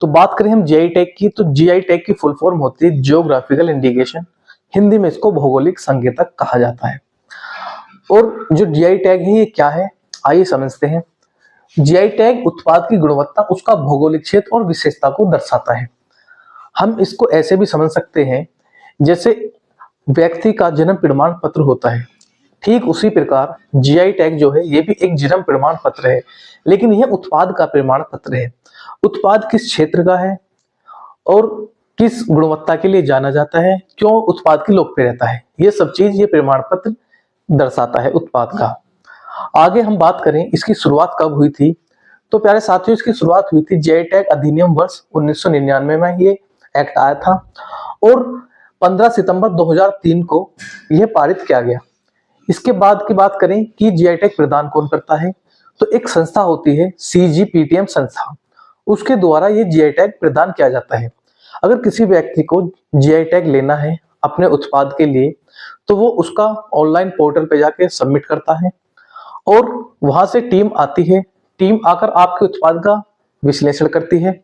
तो बात करें हम जीआई टैग की, तो जीआई टैग की फुल फॉर्म होती है जियोग्राफिकल इंडिकेशन। हिंदी में इसको भौगोलिक संकेतक कहा जाता है। और जो जीआई टैग है ये क्या है, आइए समझते हैं। जीआई टैग उत्पाद की गुणवत्ता, उसका भौगोलिक क्षेत्र और विशेषता को दर्शाता है। हम इसको ऐसे भी समझ सकते हैं, जैसे व्यक्ति का जन्म प्रमाण पत्र होता है, ठीक उसी प्रकार जीआई टैग जो है ये भी एक जन्म प्रमाण पत्र है, लेकिन यह उत्पाद का प्रमाण पत्र है। उत्पाद किस क्षेत्र का है और किस गुणवत्ता के लिए जाना जाता है, क्यों उत्पाद की लोकप्रियता है, ये सब चीज ये प्रमाण पत्र दर्शाता है उत्पाद का। आगे हम बात करें इसकी शुरुआत कब हुई थी, तो प्यारे साथियों इसकी शुरुआत हुई थी जीआई टैग अधिनियम वर्ष 1999 में ये एक्ट आया था और 15 सितंबर 2003 को यह पारित किया गया। इसके बाद की बात करें कि जीआई टैग प्रदान कौन करता है, तो एक संस्था होती है सीजीपीटीएम संस्था, उसके द्वारा ये जीआई टैग प्रदान किया जाता है। अगर किसी व्यक्ति को जीआई टैग लेना है अपने उत्पाद के लिए, तो वो उसका ऑनलाइन पोर्टल पे जाके सबमिट करता है और वहां से टीम आती है। टीम आकर आपके उत्पाद का विश्लेषण करती है।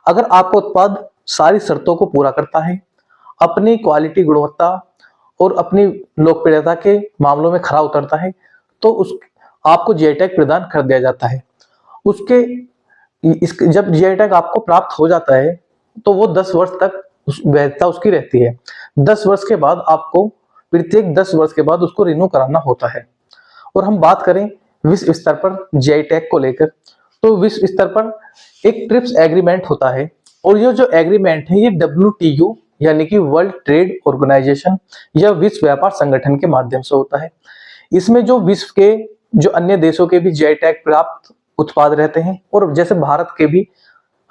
अगर आपका उत्पाद सारी शर्तों को पूरा करता है, अपनी क्वालिटी गुणवत्ता और अपनी लोकप्रियता के मामलों में खरा उतरता है, तो आपको जीआई टैग प्रदान कर दिया जाता है। जब जीआई टैग आपको प्राप्त हो जाता है तो वो 10 वर्ष तक वैधता उसकी रहती है। 10 वर्ष के बाद आपको प्रत्येक 10 वर्ष के बाद उसको रिन्यू कराना होता है। और हम बात करें विश्व स्तर पर जीआई टैग को लेकर, तो विश्व स्तर पर एक ट्रिप्स एग्रीमेंट होता है और ये जो एग्रीमेंट है ये WTO यानी कि वर्ल्ड ट्रेड ऑर्गेनाइजेशन या विश्व व्यापार संगठन के माध्यम से होता है। इसमें जो विश्व के जो अन्य देशों के भी जीआई टैग प्राप्त उत्पाद रहते हैं और जैसे भारत के भी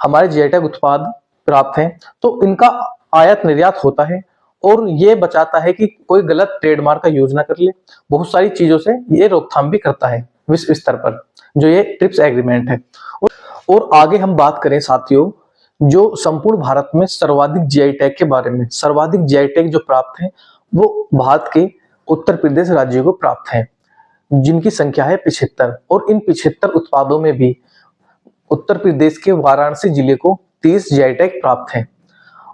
हमारे जीआई टैग उत्पाद प्राप्त हैं, तो इनका आयात निर्यात होता है और ये बचाता है कि कोई गलत ट्रेडमार्क का यूज ना कर ले। बहुत सारी चीजों से ये रोकथाम भी करता है विश्व स्तर पर जो ये ट्रिप्स एग्रीमेंट है। और आगे हम बात करें साथियों, जो संपूर्ण भारत में सर्वाधिक जीआई टैग के बारे में, सर्वाधिक जीआई टैग जो प्राप्त है वो भारत के उत्तर प्रदेश राज्य को प्राप्त है, जिनकी संख्या है 75। और इन 75 उत्पादों में भी उत्तर प्रदेश के वाराणसी जिले को 30 जीआई टैग प्राप्त है।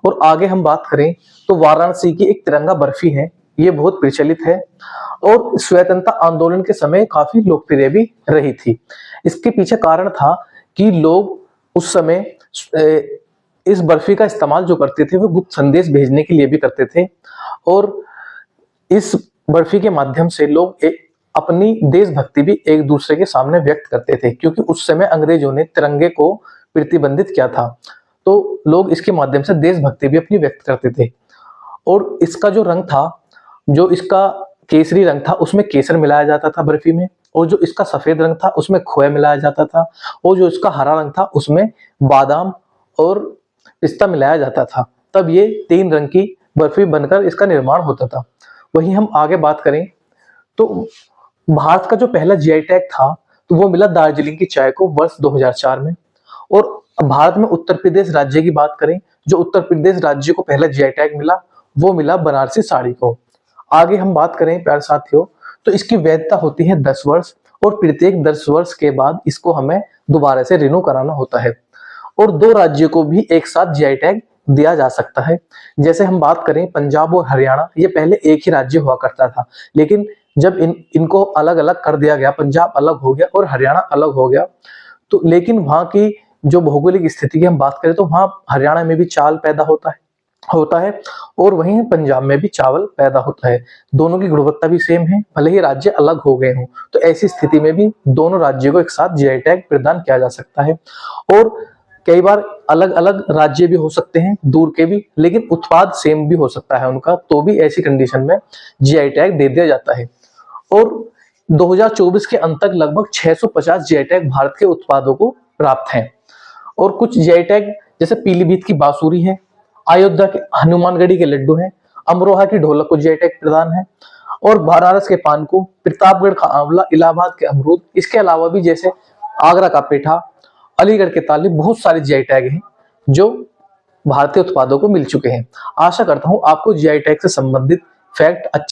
और आगे हम बात करें तो वाराणसी की एक तिरंगा बर्फी है, ये बहुत प्रचलित है और स्वतंत्रता आंदोलन के समय काफी लोकप्रिय भी रही थी। इसके पीछे कारण था कि लोग उस समय इस बर्फी का इस्तेमाल जो करते थे वो गुप्त संदेश भेजने के लिए भी करते थे और इस बर्फी के माध्यम से लोग अपनी देशभक्ति भी एक दूसरे के सामने व्यक्त करते थे, क्योंकि उस समय अंग्रेजों ने तिरंगे को प्रतिबंधित किया था, तो लोग इसके माध्यम से देशभक्ति भी अपनी व्यक्त करते थे। और इसका जो रंग था, जो इसका केसरी रंग था उसमें केसर मिलाया जाता था बर्फी में, और जो इसका सफेद रंग था उसमें खोया मिलाया जाता था, और जो इसका हरा रंग था उसमें बादाम और पिस्ता मिलाया जाता था। तब ये 3 रंग की बर्फी बनकर इसका निर्माण होता था। वहीं हम आगे बात करें तो भारत का जो पहला जीआई टैग था तो वो मिला दार्जिलिंग की चाय को वर्ष 2004 में। और भारत में उत्तर प्रदेश राज्य की बात करें, जो उत्तर प्रदेश राज्य को पहला जीआई टैग मिला वो मिला बनारसी साड़ी को। आगे हम बात करें प्यारे साथियों, तो इसकी वैधता होती है 10 वर्ष और प्रत्येक 10 वर्ष के बाद इसको हमें दोबारा से रिन्यू कराना होता है। और 2 राज्यों को भी एक साथ जीआई टैग दिया जा सकता है। जैसे हम बात करें पंजाब और हरियाणा, ये पहले एक ही राज्य हुआ करता था, लेकिन जब इनको अलग अलग कर दिया गया, पंजाब अलग हो गया और हरियाणा अलग हो गया, तो लेकिन वहां की जो भौगोलिक स्थिति की हम बात करें तो वहां हरियाणा में भी चावल पैदा होता है और वहीं पंजाब में भी चावल पैदा होता है। दोनों की गुणवत्ता भी सेम है, भले ही राज्य अलग हो गए हों। तो ऐसी स्थिति में भी दोनों राज्यों को एक साथ जीआई टैग प्रदान किया जा सकता है। और कई बार अलग अलग राज्य भी हो सकते हैं, दूर के भी, लेकिन उत्पाद सेम भी हो सकता है उनका, तो भी ऐसी कंडीशन में जीआई टैग दे दिया जाता है। और 2024 के अंत तक लगभग 650 जीआई टैग भारत के उत्पादों को प्राप्त हैं। और कुछ जीआई टैग जैसे पीलीभीत की बांसुरी है, अयोध्या के हनुमानगढ़ी के लड्डू हैं, अमरोहा की ढोलक को जीआई टैग प्रदान है, और बनारस के पान को, प्रतापगढ़ का आंवला, इलाहाबाद के अमरूद, इसके अलावा भी जैसे आगरा का पेठा, अलीगढ़ के ताले, बहुत सारे जीआई टैग हैं जो भारतीय उत्पादों को मिल चुके हैं। आशा करता हूं आपको जीआई टैग से संबंधित फैक्ट अच्छे